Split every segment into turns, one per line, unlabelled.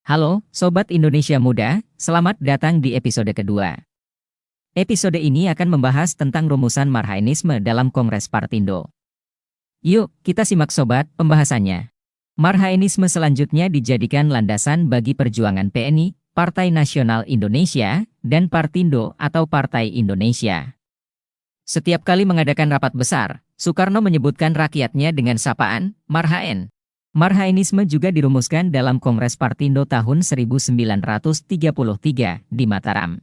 Halo, Sobat Indonesia Muda, selamat datang di episode kedua. Episode ini akan membahas tentang rumusan Marhaenisme dalam Kongres Partindo. Yuk, kita simak Sobat pembahasannya. Marhaenisme selanjutnya dijadikan landasan bagi perjuangan PNI, Partai Nasional Indonesia, dan Partindo atau Partai Indonesia. Setiap kali mengadakan rapat besar, Soekarno menyebutkan rakyatnya dengan sapaan, Marhaen. Marhaenisme juga dirumuskan dalam Kongres Partindo tahun 1933 di Mataram.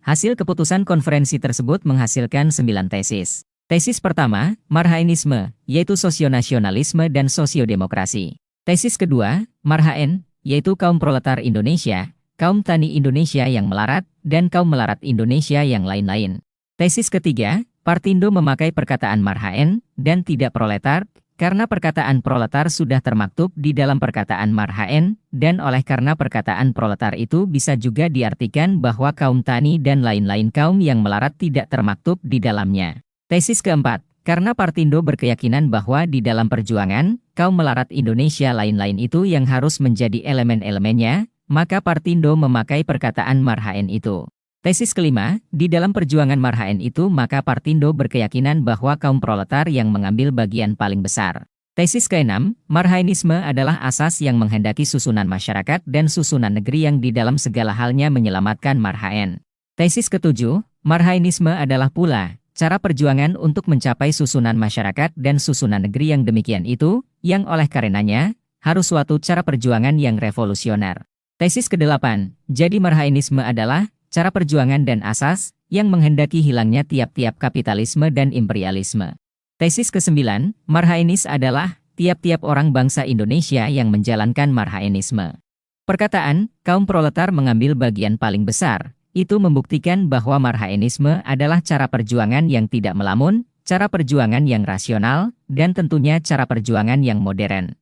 Hasil keputusan konferensi tersebut menghasilkan 9 tesis. Tesis pertama, Marhaenisme, yaitu sosionasionalisme dan sosiodemokrasi. Tesis kedua, Marhaen, yaitu kaum proletar Indonesia, kaum tani Indonesia yang melarat, dan kaum melarat Indonesia yang lain-lain. Tesis ketiga, Partindo memakai perkataan Marhaen dan tidak proletar, karena perkataan proletar sudah termaktub di dalam perkataan Marhaen, dan oleh karena perkataan proletar itu bisa juga diartikan bahwa kaum tani dan lain-lain kaum yang melarat tidak termaktub di dalamnya. Tesis keempat, karena Partindo berkeyakinan bahwa di dalam perjuangan, kaum melarat Indonesia lain-lain itu yang harus menjadi elemen-elemennya, maka Partindo memakai perkataan Marhaen itu. Tesis kelima, di dalam perjuangan Marhaen itu maka Partindo berkeyakinan bahwa kaum proletar yang mengambil bagian paling besar. Tesis keenam, Marhaenisme adalah asas yang menghendaki susunan masyarakat dan susunan negeri yang di dalam segala halnya menyelamatkan Marhaen. Tesis ketujuh, Marhaenisme adalah pula cara perjuangan untuk mencapai susunan masyarakat dan susunan negeri yang demikian itu, yang oleh karenanya, harus suatu cara perjuangan yang revolusioner. Tesis kedelapan, jadi Marhaenisme adalah cara perjuangan dan asas yang menghendaki hilangnya tiap-tiap kapitalisme dan imperialisme. Tesis ke-9, Marhaenis adalah tiap-tiap orang bangsa Indonesia yang menjalankan Marhaenisme. Perkataan, kaum proletar mengambil bagian paling besar, itu membuktikan bahwa Marhaenisme adalah cara perjuangan yang tidak melamun, cara perjuangan yang rasional, dan tentunya cara perjuangan yang modern.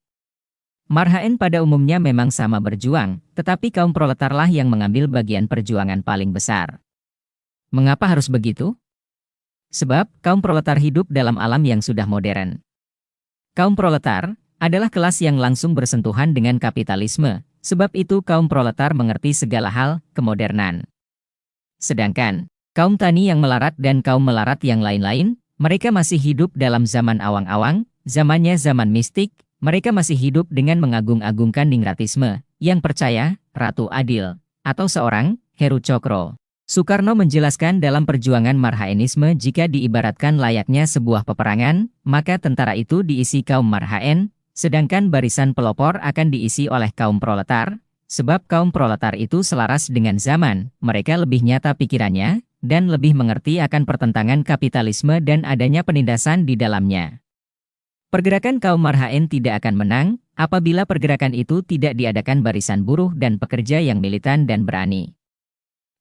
Marhaen pada umumnya memang sama berjuang, tetapi kaum proletarlah yang mengambil bagian perjuangan paling besar. Mengapa harus begitu? Sebab, kaum proletar hidup dalam alam yang sudah modern. Kaum proletar adalah kelas yang langsung bersentuhan dengan kapitalisme, sebab itu kaum proletar mengerti segala hal kemodernan. Sedangkan, kaum tani yang melarat dan kaum melarat yang lain-lain, mereka masih hidup dalam zaman awang-awang, zamannya zaman mistik. Mereka masih hidup dengan mengagung-agungkan Ningratisme, yang percaya, Ratu Adil, atau seorang, Heru Cokro. Soekarno menjelaskan dalam perjuangan Marhaenisme jika diibaratkan layaknya sebuah peperangan, maka tentara itu diisi kaum Marhaen, sedangkan barisan pelopor akan diisi oleh kaum proletar, sebab kaum proletar itu selaras dengan zaman, mereka lebih nyata pikirannya, dan lebih mengerti akan pertentangan kapitalisme dan adanya penindasan di dalamnya. Pergerakan kaum Marhaen tidak akan menang apabila pergerakan itu tidak diadakan barisan buruh dan pekerja yang militan dan berani.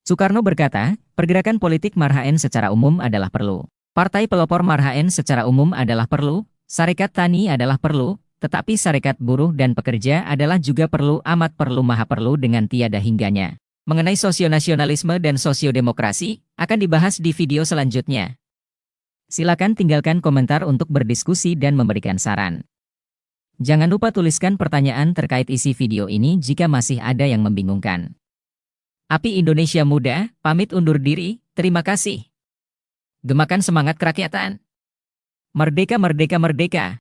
Soekarno berkata, pergerakan politik Marhaen secara umum adalah perlu. Partai pelopor Marhaen secara umum adalah perlu, sarekat tani adalah perlu, tetapi sarekat buruh dan pekerja adalah juga perlu amat perlu maha perlu dengan tiada hingganya. Mengenai sosionasionalisme dan sosiodemokrasi, akan dibahas di video selanjutnya. Silakan tinggalkan komentar untuk berdiskusi dan memberikan saran. Jangan lupa tuliskan pertanyaan terkait isi video ini jika masih ada yang membingungkan. API Indonesia Muda, pamit undur diri, terima kasih. Gemakan semangat kerakyatan. Merdeka, merdeka, merdeka.